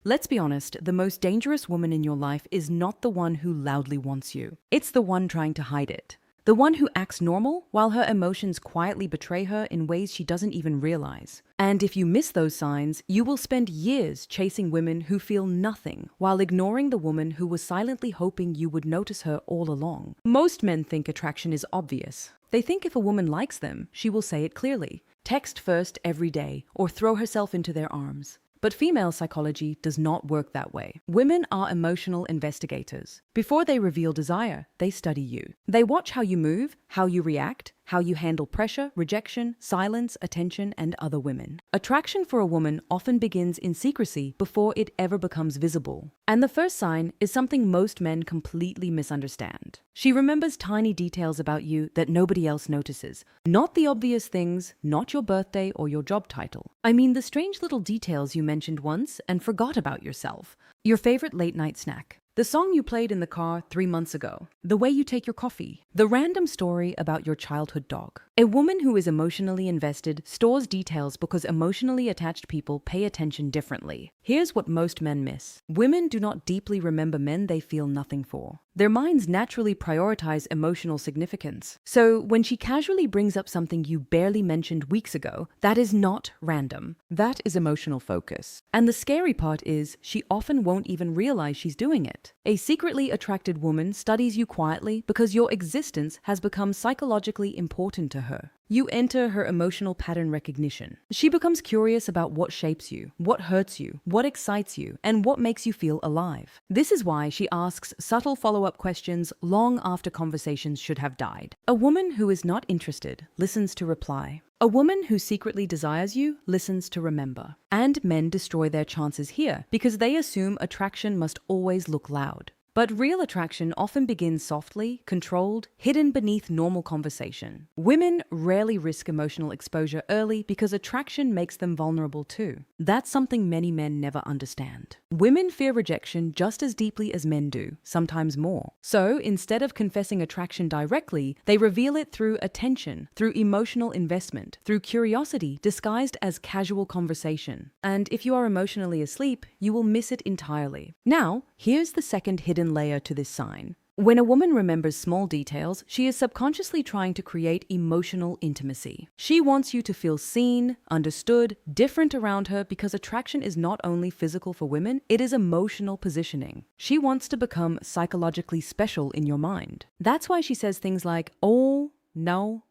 Let's be honest, the most dangerous woman in your life is not the one who loudly wants you. It's the one trying to hide it. The one who acts normal while her emotions quietly betray her in ways she doesn't even realize. And if you miss those signs, you will spend years chasing women who feel nothing while ignoring the woman who was silently hoping you would notice her all along. Most men think attraction is obvious. They think if a woman likes them, she will say it clearly. Text first every day or throw herself into their arms. But female psychology does not work that way. Women are emotional investigators. Before they reveal desire, they study you. They watch how you move, how you react, how you handle pressure, rejection, silence, attention, and other women. Attraction for a woman often begins in secrecy before it ever becomes visible. And the first sign is something most men completely misunderstand. She remembers tiny details about you that nobody else notices. Not the obvious things, not your birthday or your job title. I mean the strange little details you mentioned once and forgot about yourself. Your favorite late night snack. The song you played in the car 3 months ago, the way you take your coffee, the random story about your childhood dog. A woman who is emotionally invested stores details because emotionally attached people pay attention differently. Here's what most men miss. Women do not deeply remember men they feel nothing for. Their minds naturally prioritize emotional significance. So when she casually brings up something you barely mentioned weeks ago, that is not random. That is emotional focus. And the scary part is she often won't even realize she's doing it. A secretly attracted woman studies you quietly because your existence has become psychologically important to her. You enter her emotional pattern recognition. She becomes curious about what shapes you, what hurts you, what excites you, and what makes you feel alive. This is why she asks subtle follow-up questions long after conversations should have died. A woman who is not interested listens to reply. A woman who secretly desires you listens to remember. And men destroy their chances here because they assume attraction must always look loud. But real attraction often begins softly, controlled, hidden beneath normal conversation. Women rarely risk emotional exposure early because attraction makes them vulnerable too. That's something many men never understand. Women fear rejection just as deeply as men do, sometimes more. So instead of confessing attraction directly, they reveal it through attention, through emotional investment, through curiosity disguised as casual conversation. And if you are emotionally asleep, you will miss it entirely. Now, here's the second hidden layer to this sign. When a woman remembers small details, she is subconsciously trying to create emotional intimacy. She wants you to feel seen, understood, different around her because attraction is not only physical for women, it is emotional positioning. She wants to become psychologically special in your mind. That's why she says things like, "Oh, no.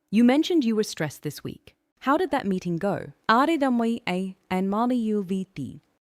You mentioned you were stressed this week. How did that meeting go?"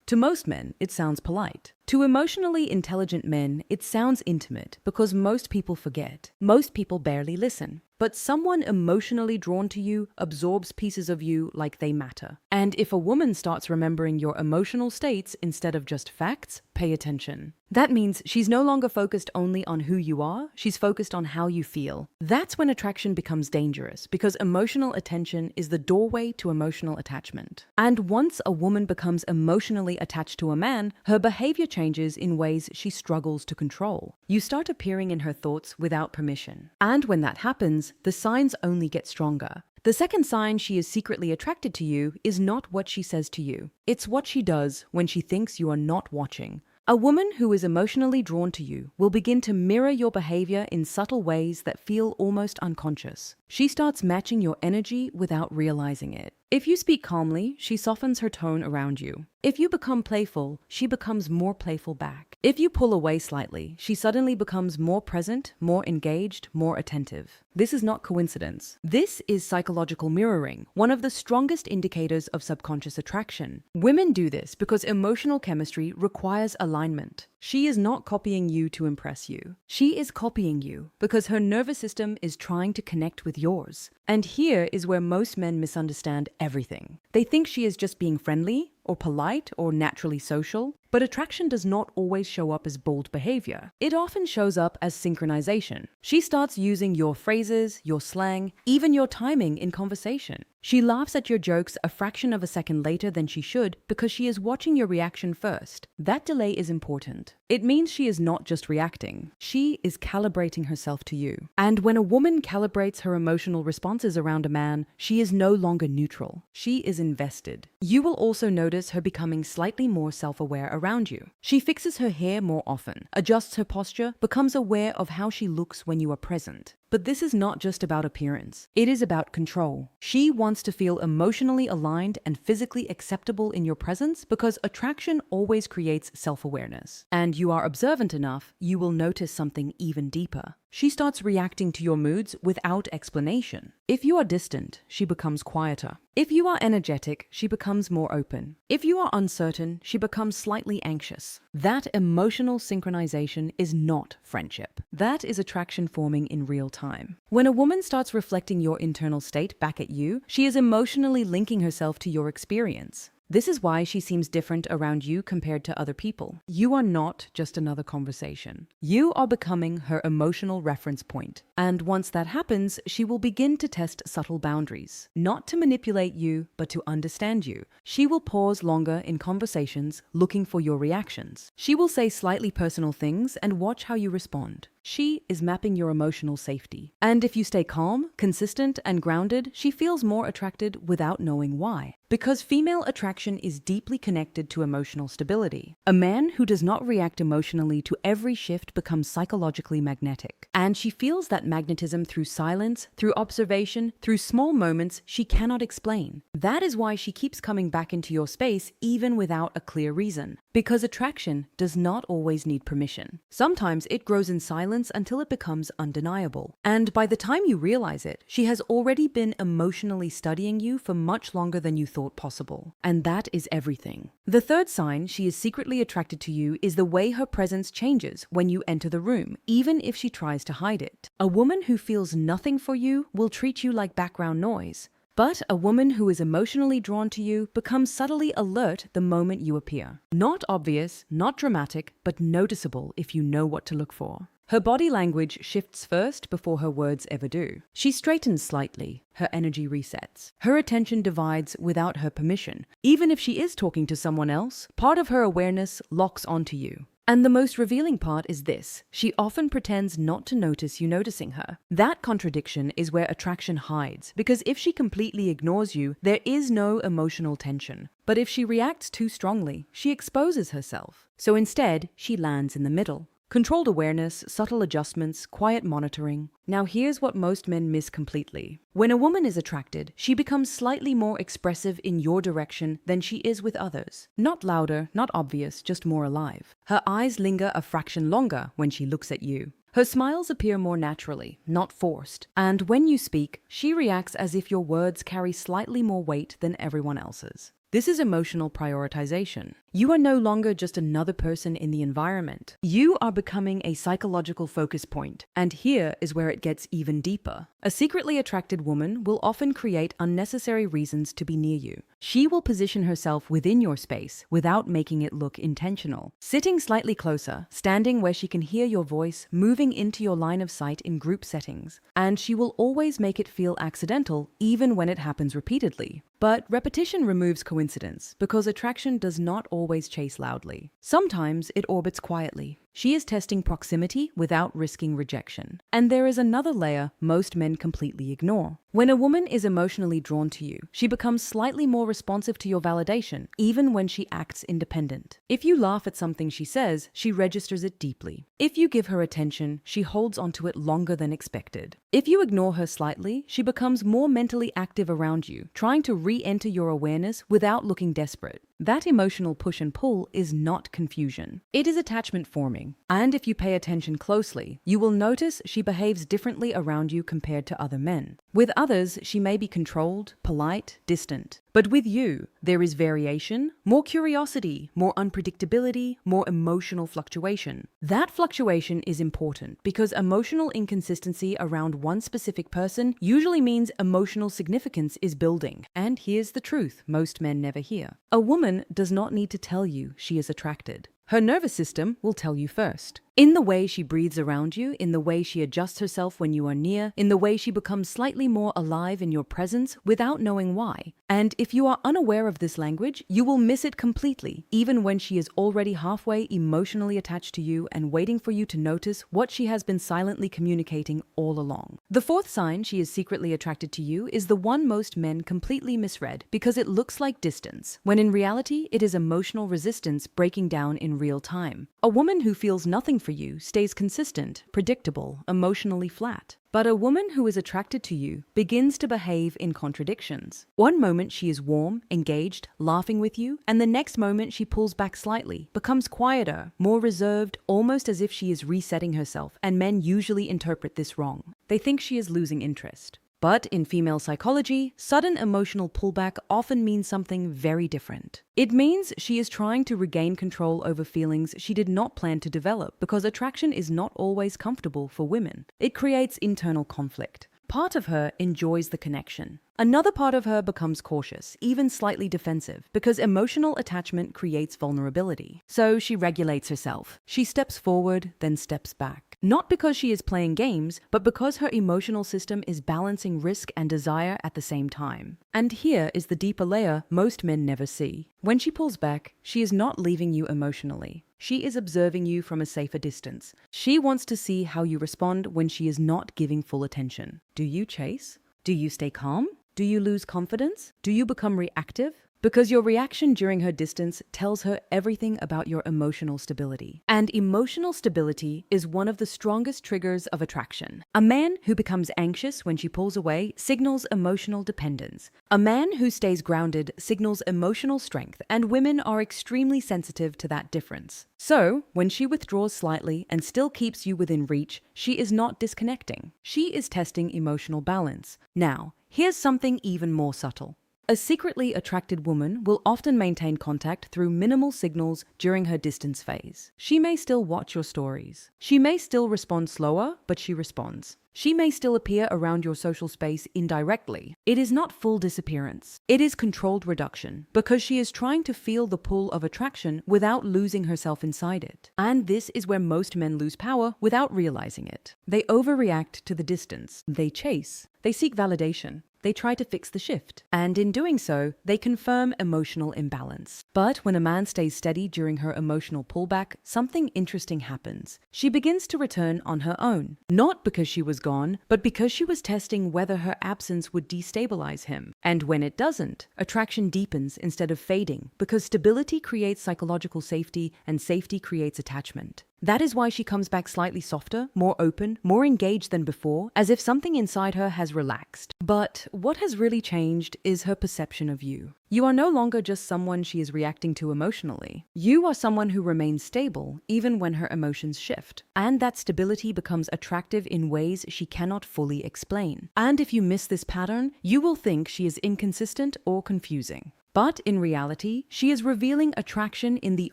To most men, it sounds polite. To emotionally intelligent men, it sounds intimate because most people forget. Most people barely listen. But someone emotionally drawn to you absorbs pieces of you like they matter. And if a woman starts remembering your emotional states instead of just facts, pay attention. That means she's no longer focused only on who you are, she's focused on how you feel. That's when attraction becomes dangerous because emotional attention is the doorway to emotional attachment. And once a woman becomes emotionally attached to a man, her behavior changes in ways she struggles to control. You start appearing in her thoughts without permission. And when that happens, the signs only get stronger. The second sign she is secretly attracted to you is not what she says to you. It's what she does when she thinks you are not watching. A woman who is emotionally drawn to you will begin to mirror your behavior in subtle ways that feel almost unconscious. She starts matching your energy without realizing it. If you speak calmly, she softens her tone around you. If you become playful, she becomes more playful back. If you pull away slightly, she suddenly becomes more present, more engaged, more attentive. This is not coincidence. This is psychological mirroring, one of the strongest indicators of subconscious attraction. Women do this because emotional chemistry requires alignment. She is not copying you to impress you. She is copying you because her nervous system is trying to connect with yours. And here is where most men misunderstand everything. They think she is just being friendly, or polite, or naturally social. But attraction does not always show up as bold behavior. It often shows up as synchronization. She starts using your phrases, your slang, even your timing in conversation. She laughs at your jokes a fraction of a second later than she should because she is watching your reaction first. That delay is important. It means she is not just reacting. She is calibrating herself to you. And when a woman calibrates her emotional responses around a man, she is no longer neutral. She is invested. You will also notice her becoming slightly more self-aware around you. She fixes her hair more often, adjusts her posture, becomes aware of how she looks when you are present. But this is not just about appearance. It is about control. She wants to feel emotionally aligned and physically acceptable in your presence because attraction always creates self-awareness. And you are observant enough, you will notice something even deeper. She starts reacting to your moods without explanation. If you are distant, she becomes quieter. If you are energetic, she becomes more open. If you are uncertain, she becomes slightly anxious. That emotional synchronization is not friendship. That is attraction forming in real time. When a woman starts reflecting your internal state back at you, she is emotionally linking herself to your experience. This is why she seems different around you compared to other people. You are not just another conversation. You are becoming her emotional reference point. And once that happens, she will begin to test subtle boundaries. Not to manipulate you, but to understand you. She will pause longer in conversations, looking for your reactions. She will say slightly personal things and watch how you respond. She is mapping your emotional safety. And if you stay calm, consistent, and grounded, she feels more attracted without knowing why. Because female attraction is deeply connected to emotional stability. A man who does not react emotionally to every shift becomes psychologically magnetic. And she feels that magnetism through silence, through observation, through small moments she cannot explain. That is why she keeps coming back into your space even without a clear reason. Because attraction does not always need permission. Sometimes it grows in silence until it becomes undeniable. And by the time you realize it, she has already been emotionally studying you for much longer than you thought possible. And that is everything. The third sign she is secretly attracted to you is the way her presence changes when you enter the room, even if she tries to hide it. A woman who feels nothing for you will treat you like background noise. But a woman who is emotionally drawn to you becomes subtly alert the moment you appear. Not obvious, not dramatic, but noticeable if you know what to look for. Her body language shifts first before her words ever do. She straightens slightly, her energy resets. Her attention divides without her permission. Even if she is talking to someone else, part of her awareness locks onto you. And the most revealing part is this: she often pretends not to notice you noticing her. That contradiction is where attraction hides, because if she completely ignores you, there is no emotional tension. But if she reacts too strongly, she exposes herself. So instead, she lands in the middle. Controlled awareness, subtle adjustments, quiet monitoring. Now here's what most men miss completely. When a woman is attracted, she becomes slightly more expressive in your direction than she is with others. Not louder, not obvious, just more alive. Her eyes linger a fraction longer when she looks at you. Her smiles appear more naturally, not forced. And when you speak, she reacts as if your words carry slightly more weight than everyone else's. This is emotional prioritization. You are no longer just another person in the environment. You are becoming a psychological focus point. And here is where it gets even deeper. A secretly attracted woman will often create unnecessary reasons to be near you. She will position herself within your space without making it look intentional. Sitting slightly closer, standing where she can hear your voice, moving into your line of sight in group settings. And she will always make it feel accidental, even when it happens repeatedly. But repetition removes coincidence, because attraction does not always chase loudly. Sometimes it orbits quietly. She is testing proximity without risking rejection. And there is another layer most men completely ignore. When a woman is emotionally drawn to you, she becomes slightly more responsive to your validation, even when she acts independent. If you laugh at something she says, she registers it deeply. If you give her attention, she holds onto it longer than expected. If you ignore her slightly, she becomes more mentally active around you, trying to re-enter your awareness without looking desperate. That emotional push and pull is not confusion. It is attachment forming. And if you pay attention closely, you will notice she behaves differently around you compared to other men. With others, she may be controlled, polite, distant. But with you, there is variation, more curiosity, more unpredictability, more emotional fluctuation. That fluctuation is important because emotional inconsistency around one specific person usually means emotional significance is building. And here's the truth most men never hear. A woman does not need to tell you she is attracted. Her nervous system will tell you first. In the way she breathes around you, in the way she adjusts herself when you are near, in the way she becomes slightly more alive in your presence without knowing why. And if you are unaware of this language, you will miss it completely, even when she is already halfway emotionally attached to you and waiting for you to notice what she has been silently communicating all along. The fourth sign she is secretly attracted to you is the one most men completely misread because it looks like distance, when in reality it is emotional resistance breaking down in real time. A woman who feels nothing for you stays consistent, predictable, emotionally flat. But a woman who is attracted to you begins to behave in contradictions. One moment she is warm, engaged, laughing with you, and the next moment she pulls back slightly, becomes quieter, more reserved, almost as if she is resetting herself, and men usually interpret this wrong. They think she is losing interest. But in female psychology, sudden emotional pullback often means something very different. It means she is trying to regain control over feelings she did not plan to develop because attraction is not always comfortable for women. It creates internal conflict. Part of her enjoys the connection. Another part of her becomes cautious, even slightly defensive, because emotional attachment creates vulnerability. So she regulates herself. She steps forward, then steps back. Not because she is playing games, but because her emotional system is balancing risk and desire at the same time. And here is the deeper layer most men never see. When she pulls back, she is not leaving you emotionally. She is observing you from a safer distance. She wants to see how you respond when she is not giving full attention. Do you chase? Do you stay calm? Do you lose confidence? Do you become reactive? Because your reaction during her distance tells her everything about your emotional stability. And emotional stability is one of the strongest triggers of attraction. A man who becomes anxious when she pulls away signals emotional dependence. A man who stays grounded signals emotional strength, and women are extremely sensitive to that difference. So, when she withdraws slightly and still keeps you within reach, she is not disconnecting. She is testing emotional balance. Now, here's something even more subtle. A secretly attracted woman will often maintain contact through minimal signals during her distance phase. She may still watch your stories. She may still respond slower, but she responds. She may still appear around your social space indirectly. It is not full disappearance. It is controlled reduction, because she is trying to feel the pull of attraction without losing herself inside it. And this is where most men lose power without realizing it. They overreact to the distance. They chase. They seek validation. They try to fix the shift. And in doing so, they confirm emotional imbalance. But when a man stays steady during her emotional pullback, something interesting happens. She begins to return on her own. Not because she was gone, but because she was testing whether her absence would destabilize him. And when it doesn't, attraction deepens instead of fading, because stability creates psychological safety, and safety creates attachment. That is why she comes back slightly softer, more open, more engaged than before, as if something inside her has relaxed. But what has really changed is her perception of you. You are no longer just someone she is reacting to emotionally. You are someone who remains stable even when her emotions shift. And that stability becomes attractive in ways she cannot fully explain. And if you miss this pattern, you will think she is inconsistent or confusing. But in reality, she is revealing attraction in the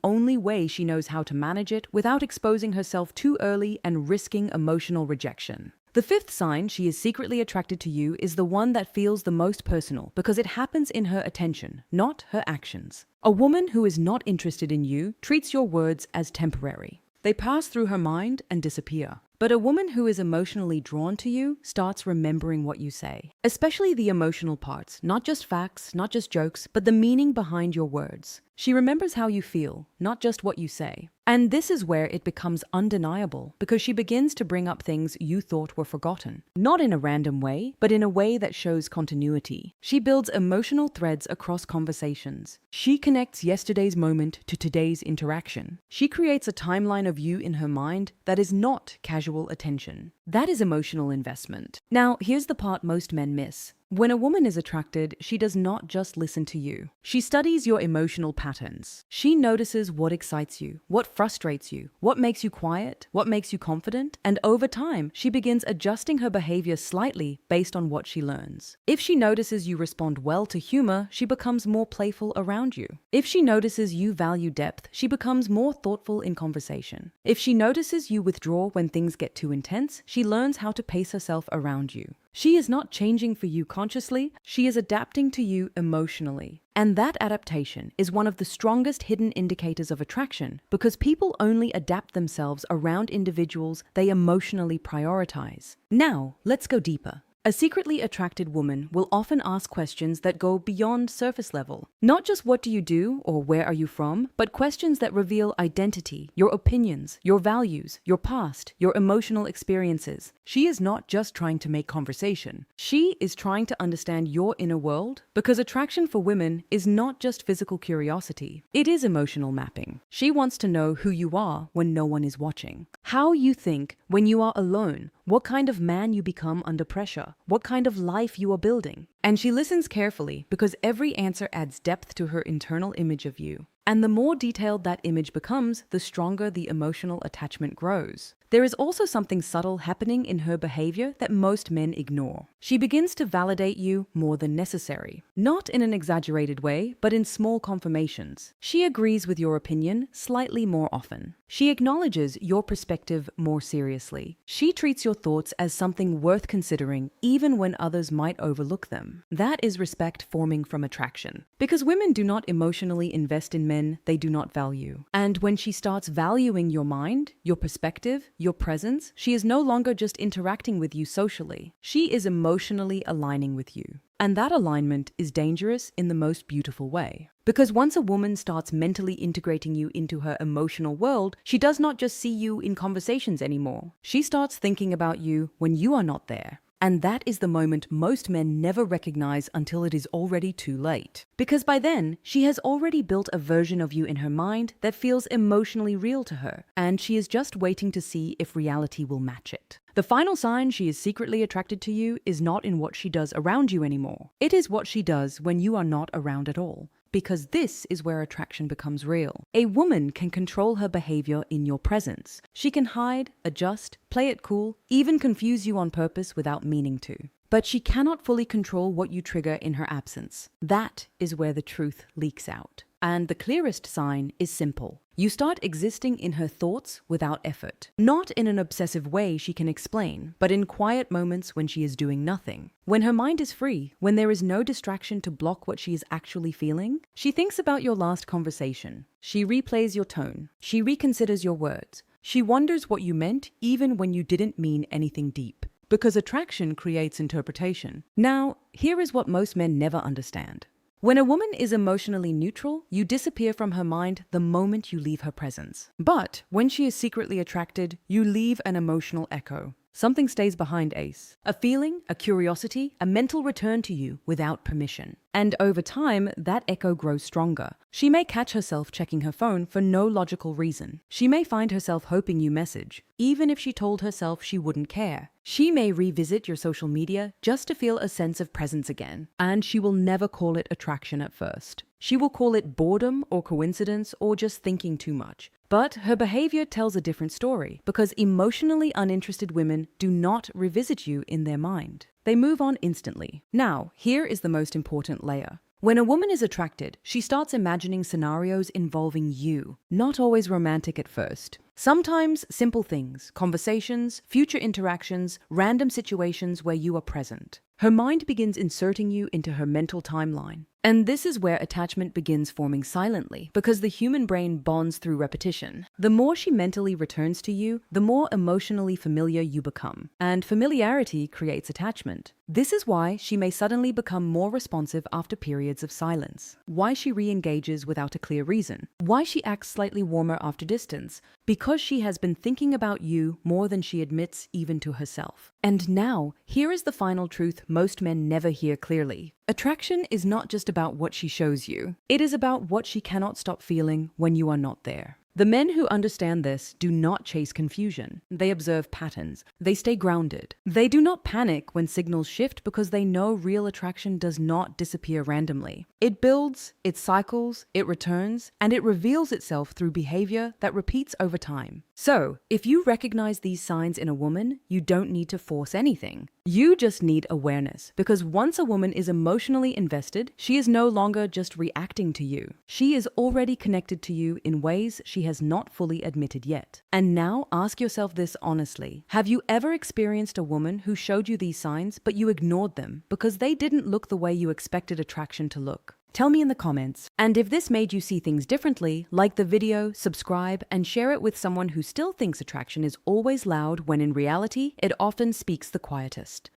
only way she knows how to manage it without exposing herself too early and risking emotional rejection. The fifth sign she is secretly attracted to you is the one that feels the most personal because it happens in her attention, not her actions. A woman who is not interested in you treats your words as temporary. They pass through her mind and disappear. But a woman who is emotionally drawn to you starts remembering what you say, especially the emotional parts, not just facts, not just jokes, but the meaning behind your words. She remembers how you feel, not just what you say. And this is where it becomes undeniable, because she begins to bring up things you thought were forgotten. Not in a random way, but in a way that shows continuity. She builds emotional threads across conversations. She connects yesterday's moment to today's interaction. She creates a timeline of you in her mind that is not casual attention. That is emotional investment. Now, here's the part most men miss. When a woman is attracted, she does not just listen to you. She studies your emotional patterns. She notices what excites you, what frustrates you, what makes you quiet, what makes you confident, and over time, she begins adjusting her behavior slightly based on what she learns. If she notices you respond well to humor, she becomes more playful around you. If she notices you value depth, she becomes more thoughtful in conversation. If she notices you withdraw when things get too intense, she learns how to pace herself around you. She is not changing for you consciously, she is adapting to you emotionally. And that adaptation is one of the strongest hidden indicators of attraction because people only adapt themselves around individuals they emotionally prioritize. Now, let's go deeper. A secretly attracted woman will often ask questions that go beyond surface level. Not just what do you do or where are you from, but questions that reveal identity, your opinions, your values, your past, your emotional experiences. She is not just trying to make conversation. She is trying to understand your inner world because attraction for women is not just physical curiosity. It is emotional mapping. She wants to know who you are when no one is watching, how you think when you are alone, what kind of man you become under pressure, what kind of life you are building. And she listens carefully because every answer adds depth to her internal image of you. And the more detailed that image becomes, the stronger the emotional attachment grows. There is also something subtle happening in her behavior that most men ignore. She begins to validate you more than necessary. Not in an exaggerated way, but in small confirmations. She agrees with your opinion slightly more often. She acknowledges your perspective more seriously. She treats your thoughts as something worth considering, even when others might overlook them. That is respect forming from attraction. Because women do not emotionally invest in men they do not value. And when she starts valuing your mind, your perspective, your presence, she is no longer just interacting with you socially. She is emotionally aligning with you. And that alignment is dangerous in the most beautiful way. Because once a woman starts mentally integrating you into her emotional world, she does not just see you in conversations anymore. She starts thinking about you when you are not there. And that is the moment most men never recognize until it is already too late. Because by then, she has already built a version of you in her mind that feels emotionally real to her, and she is just waiting to see if reality will match it. The final sign she is secretly attracted to you is not in what she does around you anymore. It is what she does when you are not around at all. Because this is where attraction becomes real. A woman can control her behavior in your presence. She can hide, adjust, play it cool, even confuse you on purpose without meaning to. But she cannot fully control what you trigger in her absence. That is where the truth leaks out. And the clearest sign is simple. You start existing in her thoughts without effort. Not in an obsessive way she can explain, but in quiet moments when she is doing nothing. When her mind is free, when there is no distraction to block what she is actually feeling, she thinks about your last conversation. She replays your tone. She reconsiders your words. She wonders what you meant even when you didn't mean anything deep. Because attraction creates interpretation. Now, here is what most men never understand. When a woman is emotionally neutral, you disappear from her mind the moment you leave her presence. But when she is secretly attracted, you leave an emotional echo. Something stays behind, Ace. A feeling, a curiosity, a mental return to you without permission. And over time, that echo grows stronger. She may catch herself checking her phone for no logical reason. She may find herself hoping you message, even if she told herself she wouldn't care. She may revisit your social media just to feel a sense of presence again. And she will never call it attraction at first. She will call it boredom or coincidence or just thinking too much. But her behavior tells a different story because emotionally uninterested women do not revisit you in their mind. They move on instantly. Now, here is the most important layer. When a woman is attracted, she starts imagining scenarios involving you, not always romantic at first. Sometimes simple things, conversations, future interactions, random situations where you are present. Her mind begins inserting you into her mental timeline. And this is where attachment begins forming silently, because the human brain bonds through repetition. The more she mentally returns to you, the more emotionally familiar you become. And familiarity creates attachment. This is why she may suddenly become more responsive after periods of silence. Why she re-engages without a clear reason. Why she acts slightly warmer after distance. Because she has been thinking about you more than she admits even to herself. And now, here is the final truth most men never hear clearly. Attraction is not just about what she shows you. It is about what she cannot stop feeling when you are not there. The men who understand this do not chase confusion. They observe patterns. They stay grounded. They do not panic when signals shift because they know real attraction does not disappear randomly. It builds, it cycles, it returns, and it reveals itself through behavior that repeats over time. So, if you recognize these signs in a woman, you don't need to force anything. You just need awareness, because once a woman is emotionally invested, she is no longer just reacting to you. She is already connected to you in ways she has not fully admitted yet. And now ask yourself this honestly. Have you ever experienced a woman who showed you these signs, but you ignored them because they didn't look the way you expected attraction to look? Tell me in the comments. And if this made you see things differently, like the video, subscribe, and share it with someone who still thinks attraction is always loud when in reality, it often speaks the quietest.